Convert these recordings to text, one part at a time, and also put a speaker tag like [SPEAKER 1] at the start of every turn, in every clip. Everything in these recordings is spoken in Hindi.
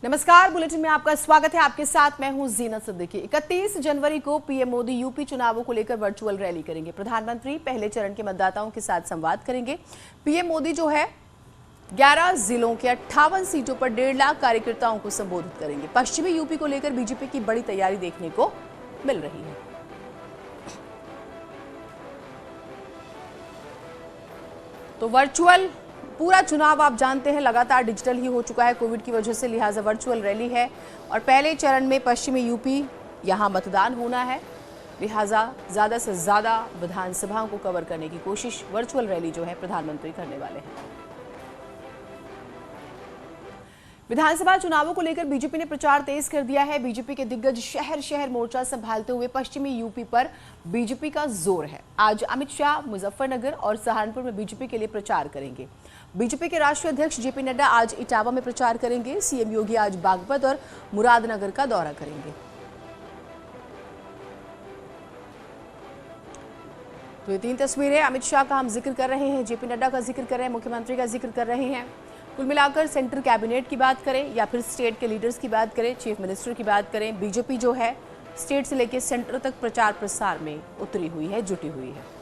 [SPEAKER 1] नमस्कार, बुलेटिन में आपका स्वागत है। आपके साथ मैं हूं जीनत सिद्दीकी। 31 जनवरी को पीएम मोदी यूपी चुनावों को लेकर वर्चुअल रैली करेंगे। प्रधानमंत्री पहले चरण के मतदाताओं के साथ संवाद करेंगे। पीएम मोदी जो है 11 जिलों के 58 सीटों पर 1.5 लाख कार्यकर्ताओं को संबोधित करेंगे। पश्चिमी यूपी को लेकर बीजेपी की बड़ी तैयारी देखने को मिल रही है। तो वर्चुअल पूरा चुनाव आप जानते हैं लगातार डिजिटल ही हो चुका है कोविड की वजह से, लिहाजा वर्चुअल रैली है और पहले चरण में पश्चिमी यूपी यहां मतदान होना है, लिहाजा ज्यादा से ज्यादा विधानसभाओं को कवर करने की कोशिश वर्चुअल रैली जो है प्रधानमंत्री करने वाले हैं। विधानसभा चुनावों को लेकर बीजेपी ने प्रचार तेज कर दिया है। बीजेपी के दिग्गज शहर शहर मोर्चा संभालते हुए पश्चिमी यूपी पर बीजेपी का जोर है। आज अमित शाह मुजफ्फरनगर और सहारनपुर में बीजेपी के लिए प्रचार करेंगे। बीजेपी के राष्ट्रीय अध्यक्ष जेपी नड्डा आज इटावा में प्रचार करेंगे। सीएम योगी आज बागपत और मुरादनगर का दौरा करेंगे। तो ये 3 तस्वीरें अमित शाह का हम जिक्र कर रहे हैं, जेपी नड्डा का जिक्र कर रहे हैं, मुख्यमंत्री का जिक्र कर रहे हैं। कुल मिलाकर सेंट्रल कैबिनेट की बात करें या फिर स्टेट के लीडर्स की बात करें, चीफ मिनिस्टर की बात करें, बीजेपी जो है स्टेट से लेकर सेंटर तक प्रचार प्रसार में उतरी हुई है, जुटी हुई है।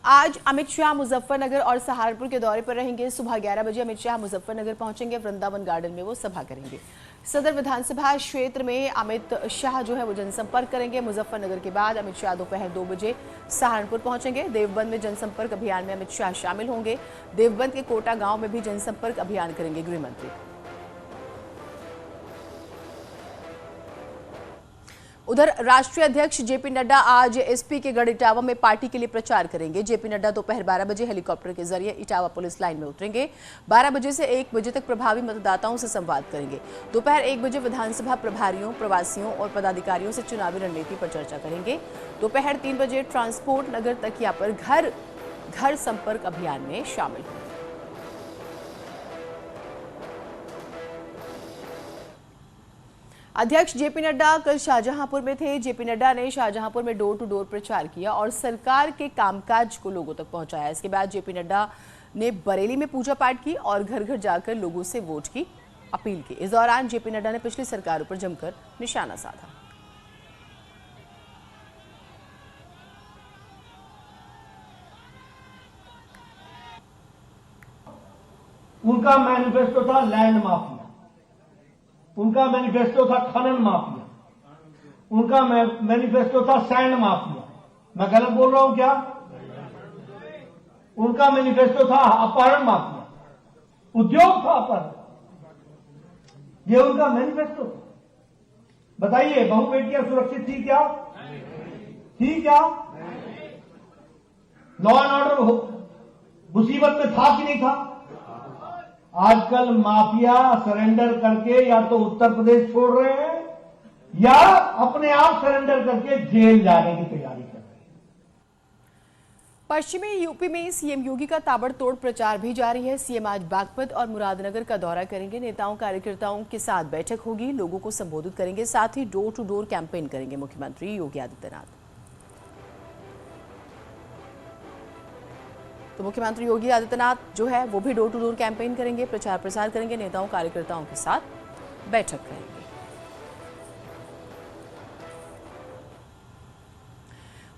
[SPEAKER 1] आज अमित शाह मुजफ्फरनगर और सहारनपुर के दौरे पर रहेंगे। सुबह 11 बजे अमित शाह मुजफ्फरनगर पहुंचेंगे। वृंदावन गार्डन में वो सभा करेंगे। सदर विधानसभा क्षेत्र में अमित शाह जो है वो जनसंपर्क करेंगे। मुजफ्फरनगर के बाद अमित शाह दोपहर 2 बजे सहारनपुर पहुंचेंगे। देवबंद में जनसंपर्क अभियान में अमित शाह शामिल होंगे। देवबंद के कोटा गांव में भी जनसंपर्क अभियान करेंगे गृह मंत्री। उधर राष्ट्रीय अध्यक्ष जेपी नड्डा आज एसपी के गढ़ इटावा में पार्टी के लिए प्रचार करेंगे। जेपी नड्डा दोपहर 12 बजे हेलीकॉप्टर के जरिए इटावा पुलिस लाइन में उतरेंगे। 12 बजे से 1 बजे तक प्रभावी मतदाताओं से संवाद करेंगे। दोपहर 1 बजे विधानसभा प्रभारियों, प्रवासियों और पदाधिकारियों से चुनावी रणनीति पर चर्चा करेंगे। दोपहर 3 बजे ट्रांसपोर्ट नगर तकिया पर घर घर संपर्क अभियान में शामिल होंगे। अध्यक्ष जेपी नड्डा कल शाहजहांपुर में थे। जेपी नड्डा ने शाहजहांपुर में डोर टू डोर प्रचार किया और सरकार के कामकाज को लोगों तक पहुंचाया। इसके बाद जेपी नड्डा ने बरेली में पूजा पाठ की और घर घर जाकर लोगों से वोट की अपील की। इस दौरान जेपी नड्डा ने पिछली सरकारों पर जमकर निशाना साधा।
[SPEAKER 2] उनका मैनिफेस्टो था लैंड माफिया, उनका मैनिफेस्टो था खनन माफिया, उनका मैनिफेस्टो था सैंड माफिया। मैं गलत बोल रहा हूं क्या? उनका मैनिफेस्टो था अपहरण माफिया, उद्योग था अपहरण। ये उनका मैनिफेस्टो था। बताइए, बहु बेटियां सुरक्षित थी क्या? थी क्या? लॉ एंड ऑर्डर मुसीबत में था कि नहीं था? आजकल माफिया सरेंडर करके या तो उत्तर प्रदेश छोड़ रहे हैं या अपने आप सरेंडर करके जेल जाने की तैयारी कर रहे हैं।
[SPEAKER 1] पश्चिमी यूपी में सीएम योगी का ताबड़तोड़ प्रचार भी जारी है। सीएम आज बागपत और मुरादनगर का दौरा करेंगे। नेताओं कार्यकर्ताओं के साथ बैठक होगी, लोगों को संबोधित करेंगे, साथ ही डोर टू डोर कैंपेन करेंगे मुख्यमंत्री योगी आदित्यनाथ। तो मुख्यमंत्री योगी आदित्यनाथ जो है वो भी डोर टू डोर कैंपेन करेंगे, प्रचार प्रसार करेंगे, नेताओं कार्यकर्ताओं के साथ बैठक करेंगे।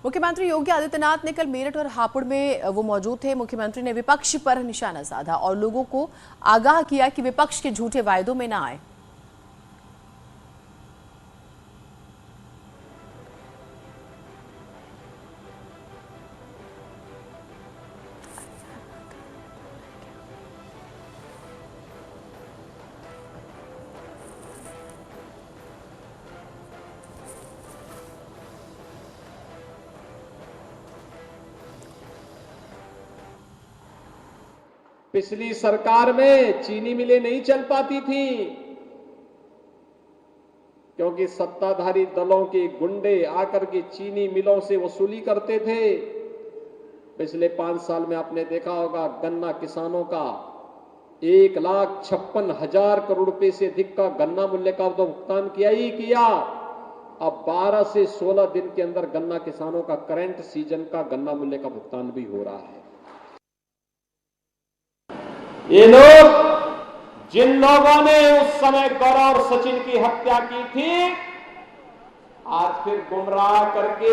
[SPEAKER 1] मुख्यमंत्री योगी आदित्यनाथ ने कल मेरठ और हापुड़ में वो मौजूद थे। मुख्यमंत्री ने विपक्ष पर निशाना साधा और लोगों को आगाह किया कि विपक्ष के झूठे वायदों में ना आए।
[SPEAKER 3] पिछली सरकार में चीनी मिलें नहीं चल पाती थी क्योंकि सत्ताधारी दलों के गुंडे आकर के चीनी मिलों से वसूली करते थे। पिछले 5 साल में आपने देखा होगा गन्ना किसानों का 1,56,000 करोड़ रुपए से अधिक का गन्ना मूल्य का तो भुगतान किया ही किया। अब 12 से 16 दिन के अंदर गन्ना किसानों का करंट सीजन का गन्ना मूल्य का भुगतान भी हो रहा है।
[SPEAKER 2] ये लोग
[SPEAKER 3] जिन लोगों ने उस समय गौरव और सचिन की हत्या की थी, आज फिर गुमराह करके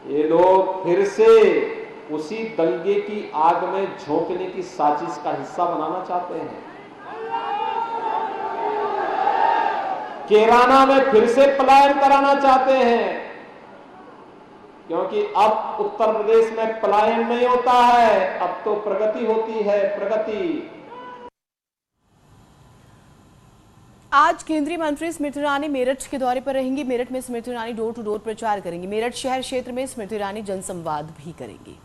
[SPEAKER 3] ये लोग फिर से उसी दंगे की आग में झोंकने की साजिश का हिस्सा बनाना चाहते हैं। कैराना में फिर से पलायन कराना चाहते हैं, क्योंकि अब उत्तर प्रदेश में पलायन नहीं होता है, अब तो प्रगति होती है, प्रगति।
[SPEAKER 1] आज केंद्रीय मंत्री स्मृति ईरानी मेरठ के दौरे पर रहेंगी। मेरठ में Smriti Irani door to door प्रचार करेंगी। मेरठ शहर क्षेत्र में स्मृति ईरानी जनसंवाद भी करेंगी।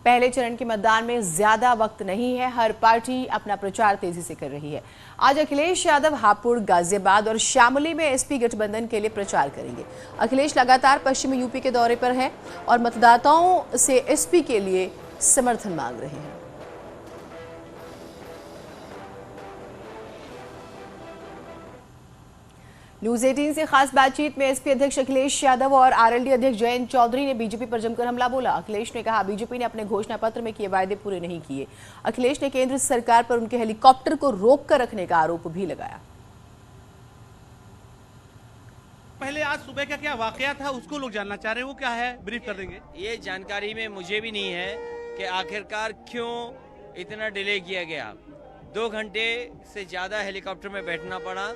[SPEAKER 1] पहले चरण के मतदान में ज्यादा वक्त नहीं है, हर पार्टी अपना प्रचार तेजी से कर रही है। आज अखिलेश यादव हापुड़, गाजियाबाद और शामली में एसपी गठबंधन के लिए प्रचार करेंगे। अखिलेश लगातार पश्चिमी यूपी के दौरे पर है और मतदाताओं से एसपी के लिए समर्थन मांग रहे हैं। न्यूज 18 से खास बातचीत में एसपी अध्यक्ष अखिलेश यादव और आरएलडी अध्यक्ष जयंत चौधरी ने बीजेपी पर जमकर हमला बोला। अखिलेश ने कहा, बीजेपी ने अपने घोषणा पत्र में किए वायदे पूरे नहीं किए। अखिलेश ने केंद्र सरकार पर उनके हेलीकॉप्टर को रोक कर रखने का आरोप भी लगाया।
[SPEAKER 4] पहले आज सुबह का क्या वाकया था उसको लोग जानना चाह रहे हैं, वो क्या है, ब्रीफ कर देंगे।
[SPEAKER 5] ये जानकारी में मुझे भी नहीं है कि आखिरकार क्यों इतना डिले किया गया। 2 घंटे से ज़्यादा हेलीकॉप्टर में बैठना पड़ा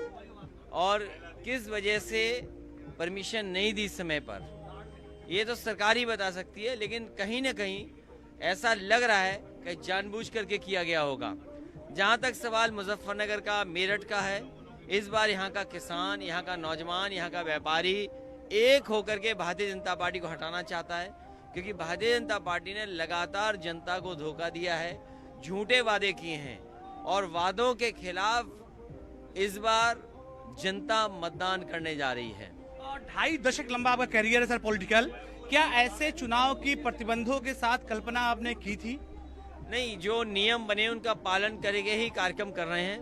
[SPEAKER 5] और किस वजह से परमिशन नहीं दी समय पर, ये तो सरकार ही बता सकती है। लेकिन कहीं ना कहीं ऐसा लग रहा है कि जानबूझ करके किया गया होगा। जहाँ तक सवाल मुजफ्फरनगर का, मेरठ का है, इस बार यहाँ का किसान, यहाँ का नौजवान, यहाँ का व्यापारी एक होकर के भारतीय जनता पार्टी को हटाना चाहता है, क्योंकि भारतीय जनता पार्टी ने लगातार जनता को धोखा दिया है, झूठे वादे किए हैं और वादों के खिलाफ इस बार जनता मतदान करने जा रही है।
[SPEAKER 4] 2.5 दशक लंबा आपका कैरियर है सर पॉलिटिकल, क्या ऐसे चुनाव की प्रतिबंधों के साथ कल्पना आपने की थी?
[SPEAKER 5] नहीं, जो नियम बने उनका पालन करके ही कार्यक्रम कर रहे हैं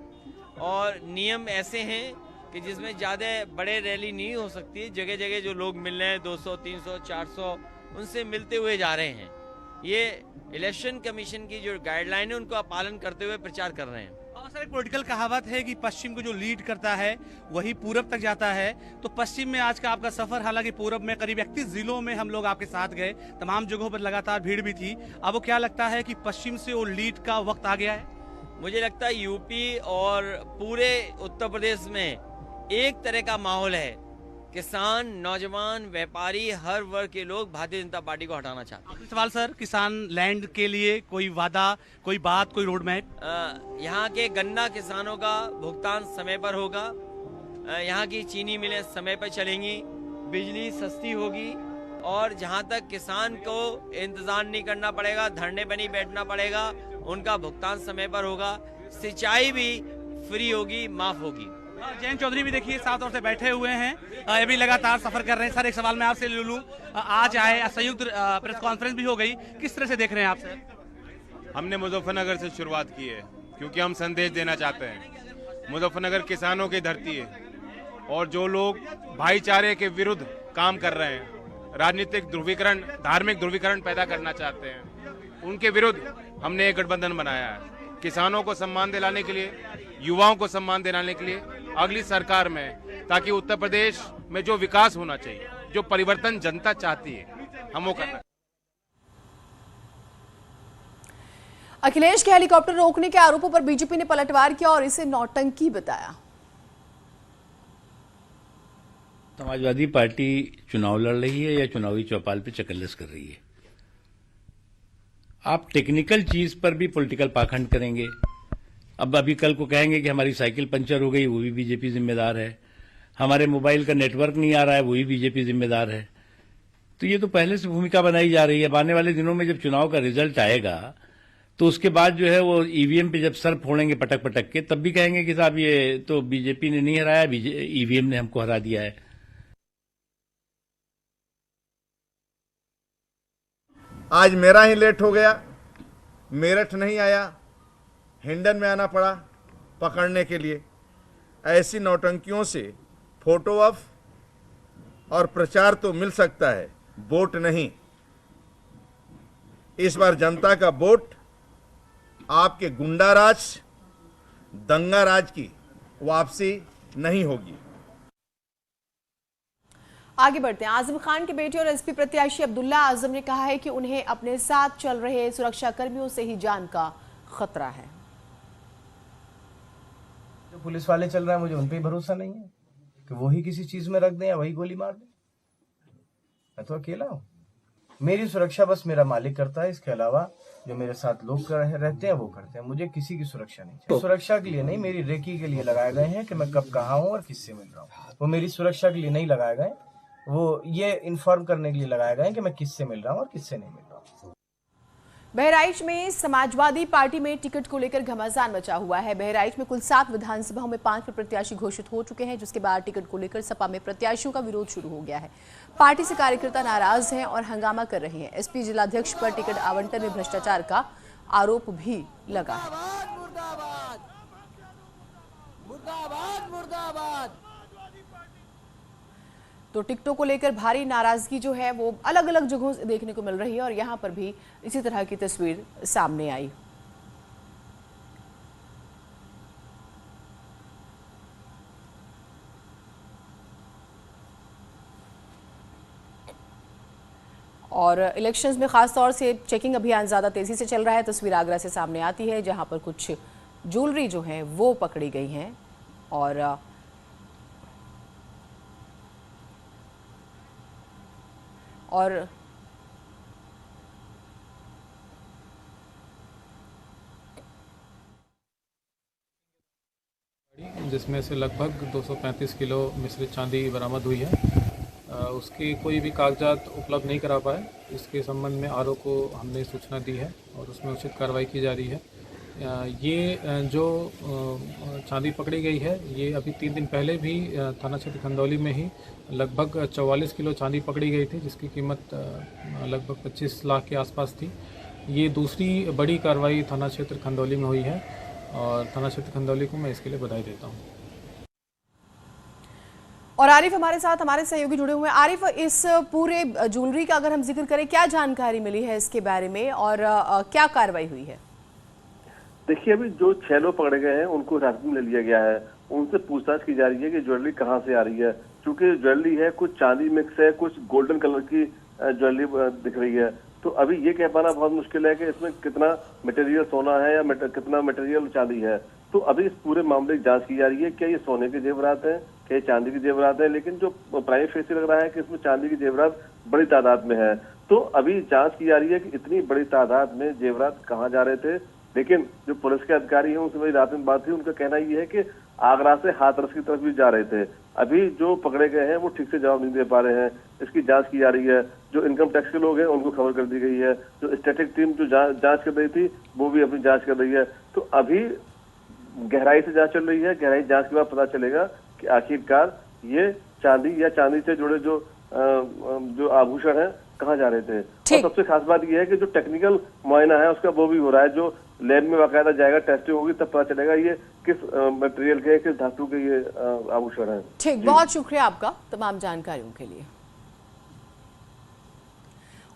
[SPEAKER 5] और नियम ऐसे हैं कि जिसमें ज़्यादा बड़े रैली नहीं हो सकती। जगह जगह जो लोग मिल रहे हैं 200, 300, 400 उनसे मिलते हुए जा रहे हैं। ये इलेक्शन कमीशन की जो गाइडलाइन है उनको पालन करते हुए प्रचार कर रहे हैं।
[SPEAKER 4] और सर एक पॉलिटिकल कहावत है कि पश्चिम को जो लीड करता है वही पूरब तक जाता है। तो पश्चिम में आज का आपका सफर, हालांकि पूरब में करीब 31 जिलों में हम लोग आपके साथ गए, तमाम जगहों पर लगातार भीड़ भी थी। अब वो क्या लगता है कि पश्चिम से वो लीड का वक्त आ गया है?
[SPEAKER 5] मुझे लगता है यूपी और पूरे उत्तर प्रदेश में एक तरह का माहौल है। किसान, नौजवान, व्यापारी, हर वर्ग के लोग भारतीय जनता पार्टी को हटाना चाहते हैं।
[SPEAKER 4] सवाल सर, किसान लैंड के लिए कोई वादा, कोई बात, कोई रोड मैप?
[SPEAKER 5] यहाँ के गन्ना किसानों का भुगतान समय पर होगा, यहाँ की चीनी मिलें समय पर चलेंगी, बिजली सस्ती होगी और जहाँ तक किसान को इंतजार नहीं करना पड़ेगा, धरने पर नहीं बैठना पड़ेगा, उनका भुगतान समय पर होगा, सिंचाई भी फ्री होगी, माफ होगी।
[SPEAKER 4] जयंत चौधरी भी देखिए साफ तौर से बैठे हुए हैं, ये भी लगातार सफर कर रहे हैं। सर एक सवाल मैं आपसे ले लूं, आज आए, संयुक्त प्रेस कॉन्फ्रेंस भी हो गई, किस तरह से देख रहे हैं आप सर?
[SPEAKER 6] हमने मुजफ्फरनगर से शुरुआत की है क्योंकि हम संदेश देना चाहते हैं। मुजफ्फरनगर किसानों की धरती है और जो लोग भाईचारे के विरुद्ध काम कर रहे हैं, राजनीतिक ध्रुवीकरण, धार्मिक ध्रुवीकरण पैदा करना चाहते हैं, उनके विरुद्ध हमने एक गठबंधन बनाया है। किसानों को सम्मान दिलाने के लिए, युवाओं को सम्मान दिलाने के लिए अगली सरकार में, ताकि उत्तर प्रदेश में जो विकास होना चाहिए, जो परिवर्तन जनता चाहती है, हम वो करना।
[SPEAKER 1] अखिलेश के हेलीकॉप्टर रोकने के आरोपों पर बीजेपी ने पलटवार किया और इसे नौटंकी बताया।
[SPEAKER 7] समाजवादी पार्टी चुनाव लड़ रही है या चुनावी चौपाल पे चकल्लस कर रही है? आप टेक्निकल चीज पर भी पॉलिटिकल पाखंड करेंगे। अब अभी कल को कहेंगे कि हमारी साइकिल पंचर हो गई, वो भी बीजेपी जिम्मेदार है। हमारे मोबाइल का नेटवर्क नहीं आ रहा है, वो भी बीजेपी जिम्मेदार है। तो ये तो पहले से भूमिका बनाई जा रही है। अब आने वाले दिनों में जब चुनाव का रिजल्ट आएगा तो उसके बाद जो है वो ईवीएम पे जब सर फोड़ेंगे पटक पटक के, तब भी कहेंगे कि साहब ये तो बीजेपी ने नहीं हराया, ईवीएम ने हमको हरा दिया है।
[SPEAKER 8] आज मेरा ही लेट हो गया, मेरठ नहीं आया, हिंडन में आना पड़ा पकड़ने के लिए। ऐसी नौटंकियों से फोटो ऑफ और प्रचार तो मिल सकता है, वोट नहीं। इस बार जनता का वोट आपके गुंडा राज, दंगा राज की वापसी नहीं होगी।
[SPEAKER 1] आगे बढ़ते हैं। आजम खान के बेटे और एसपी प्रत्याशी अब्दुल्ला आजम ने कहा है कि उन्हें अपने साथ चल रहे सुरक्षा कर्मियों से ही जान का खतरा है।
[SPEAKER 9] जो पुलिस वाले चल रहे हैं, मुझे उन पे भरोसा नहीं है कि वो ही किसी चीज में रख दें या वही गोली मार दें। मैं तो अकेला हूँ। मेरी सुरक्षा बस मेरा मालिक करता है, इसके अलावा जो मेरे साथ लोग रहते हैं वो करते हैं। मुझे किसी की सुरक्षा नहीं चाहिए। सुरक्षा के लिए नहीं, मेरी रेकी के लिए लगाए गए हैं कि मैं कब कहाँ हूँ और किससे मिल रहा हूँ। वो मेरी सुरक्षा के लिए नहीं लगाए गए, वो ये इन्फॉर्म करने के लिए लगाए गए हैं कि मैं किससे मिल रहा हूँ और किससे नहीं मिल रहा हूँ।
[SPEAKER 1] बहराइच में समाजवादी पार्टी में टिकट को लेकर घमासान मचा हुआ है। बहराइच में कुल 7 विधानसभाओं में 5 प्रत्याशी घोषित हो चुके हैं, जिसके बाद टिकट को लेकर सपा में प्रत्याशियों का विरोध शुरू हो गया है। पार्टी से कार्यकर्ता नाराज हैं और हंगामा कर रहे हैं। एसपी जिलाध्यक्ष पर टिकट आवंटन में भ्रष्टाचार का आरोप भी लगा है। तो टिकटों को लेकर भारी नाराजगी जो है वो अलग अलग जगहों से देखने को मिल रही है और यहां पर भी इसी तरह की तस्वीर सामने आई। और इलेक्शंस में खास तौर से चेकिंग अभियान ज्यादा तेजी से चल रहा है। तस्वीर आगरा से सामने आती है, जहां पर कुछ ज्वेलरी जो है वो पकड़ी गई हैं और
[SPEAKER 10] जिसमें से लगभग 235 किलो मिश्रित चांदी बरामद हुई है। उसकी कोई भी कागजात उपलब्ध नहीं करा पाए। इसके संबंध में आरओ को हमने सूचना दी है और उसमें उचित कार्रवाई की जा रही है। ये जो चांदी पकड़ी गई है, ये अभी 3 दिन पहले भी थाना क्षेत्र खंदौली में ही लगभग 44 किलो चांदी पकड़ी गई थी, जिसकी कीमत लगभग 25 लाख के आसपास थी। ये दूसरी बड़ी कार्रवाई थाना क्षेत्र खंदौली में हुई है और थाना क्षेत्र खंदौली को मैं इसके लिए बधाई देता हूँ।
[SPEAKER 1] और आरिफ हमारे साथ, हमारे सहयोगी जुड़े हुए हैं। आरिफ, इस पूरे ज्वेलरी का अगर हम जिक्र करें, क्या जानकारी मिली है इसके बारे में और क्या कार्रवाई हुई है?
[SPEAKER 11] देखिए, अभी जो 6 लोग पकड़े गए हैं उनको हिरासत में ले लिया गया है। उनसे पूछताछ की जा रही है कि ज्वेलरी कहाँ से आ रही है, क्योंकि ज्वेलरी है कुछ चांदी मिक्स है, कुछ गोल्डन कलर की ज्वेलरी दिख रही है। तो अभी ये कह पाना बहुत मुश्किल है कि इसमें कितना मटेरियल सोना है या कितना मटेरियल चांदी है। तो अभी इस पूरे मामले की जांच की जा रही है, क्या ये सोने के जेवरात हैं, क्या ये चांदी के जेवरात है। लेकिन जो प्राइम फेस से लग रहा है कि इसमें चांदी के जेवरात बड़ी तादाद में है। तो अभी जांच की जा रही है कि इतनी बड़ी तादाद में जेवरात कहाँ जा रहे थे। लेकिन जो पुलिस के अधिकारी हैं, उनसे मेरी रात में बात हुई, उनका कहना ये है कि आगरा से हाथरस की तरफ भी जा रहे थे। अभी जो पकड़े गए हैं वो ठीक से जवाब नहीं दे पा रहे हैं। इसकी जांच की जा रही है। जो इनकम टैक्स के लोग हैं उनको खबर कर दी गई है। जो स्टैटिक टीम जो जांच कर रही थी वो भी अपनी जांच कर रही है। तो अभी गहराई से जांच चल रही है। गहराई जांच के बाद पता चलेगा कि आखिरकार ये चांदी या चांदी से जुड़े जो आभूषण हैं कहाँ जा रहे थे। और सबसे खास बात यह है कि जो टेक्निकल मुआयना है उसका वो भी हो रहा है। जो लैब में बाकायदा जाएगा, टेस्टिंग होगी, तब पता चलेगा ये किस मटेरियल के, किस धातु के ये आभूषण है।
[SPEAKER 1] ठीक, बहुत शुक्रिया आपका तमाम जानकारियों के लिए।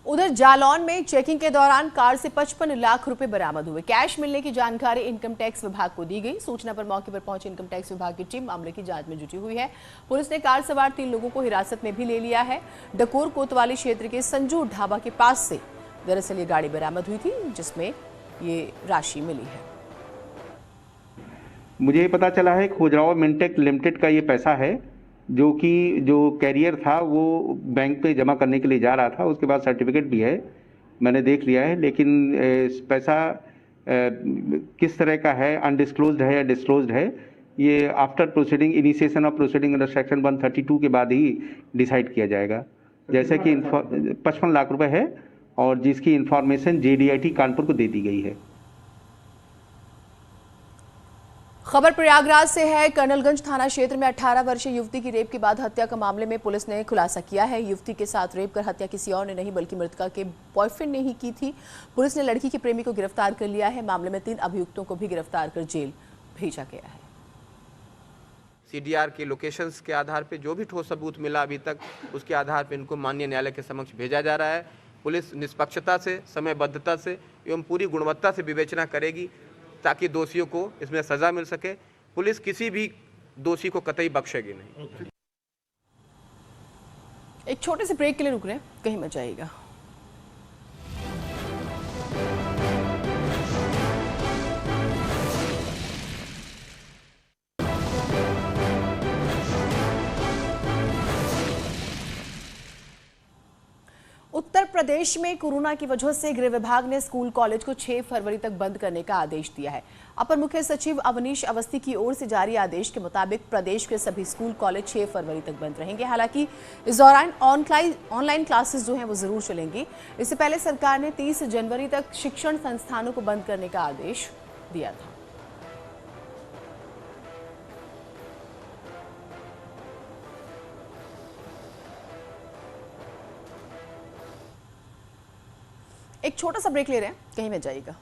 [SPEAKER 1] उधर जालौन में चेकिंग के दौरान कार से 55 लाख रुपए बरामद हुए। कैश मिलने की जानकारी इनकम टैक्स विभाग को दी गई। सूचना पर मौके पर पहुंची इनकम टैक्स विभाग की टीम मामले की जांच में जुटी हुई है। पुलिस ने कार सवार 3 लोगों को हिरासत में भी ले लिया है। डकोर कोतवाली क्षेत्र के संजू ढाबा के पास से दरअसल ये गाड़ी बरामद हुई थी, जिसमें ये राशि मिली है।
[SPEAKER 12] मुझे ये पता चला है खुजराहो मिनटेक लिमिटेड का ये पैसा है, जो कि जो कैरियर था वो बैंक पे जमा करने के लिए जा रहा था। उसके बाद सर्टिफिकेट भी है, मैंने देख लिया है। लेकिन पैसा किस तरह का है, अनडिस्क्लोज्ड है या डिस्क्लोज्ड है, ये after proceeding, initiation of proceeding under section 132 के बाद ही डिसाइड किया जाएगा। जैसे कि 55 लाख रुपए है और जिसकी इंफॉर्मेशन JDIT कानपुर को दे दी गई है।
[SPEAKER 1] खबर प्रयागराज से है। कर्नलगंज थाना क्षेत्र में 18 वर्षीय युवती की रेप के बाद हत्या का मामले में पुलिस ने खुलासा किया है। युवती के साथ रेप कर हत्या किसी और ने नहीं बल्कि मृतका के बॉयफ्रेंड ने ही की थी। पुलिस ने लड़की के प्रेमी को गिरफ्तार कर लिया है। मामले में 3 अभियुक्तों को भी गिरफ्तार कर जेल भेजा गया है।
[SPEAKER 13] CDR के लोकेशंस के आधार पे जो भी ठोस सबूत मिला अभी तक, उसके आधार पे इनको माननीय न्यायालय के समक्ष भेजा जा रहा है। पुलिस निष्पक्षता से, समयबद्धता से एवं पूरी गुणवत्ता से विवेचना करेगी ताकि दोषियों को इसमें सजा मिल सके। पुलिस किसी भी दोषी को कतई बख्शेगी नहीं।
[SPEAKER 1] एक छोटे से ब्रेक के लिए रुक रहे हैं, कहीं मत जाइएगा। उत्तर प्रदेश में कोरोना की वजह से गृह विभाग ने स्कूल कॉलेज को 6 फरवरी तक बंद करने का आदेश दिया है। अपर मुख्य सचिव अवनीश अवस्थी की ओर से जारी आदेश के मुताबिक प्रदेश के सभी स्कूल कॉलेज 6 फरवरी तक बंद रहेंगे। हालांकि इस दौरान ऑनलाइन क्लासेस जो हैं वो जरूर चलेंगी। इससे पहले सरकार ने 30 जनवरी तक शिक्षण संस्थानों को बंद करने का आदेश दिया था। एक छोटा सा ब्रेक ले रहे हैं, कहीं मत जाइएगा।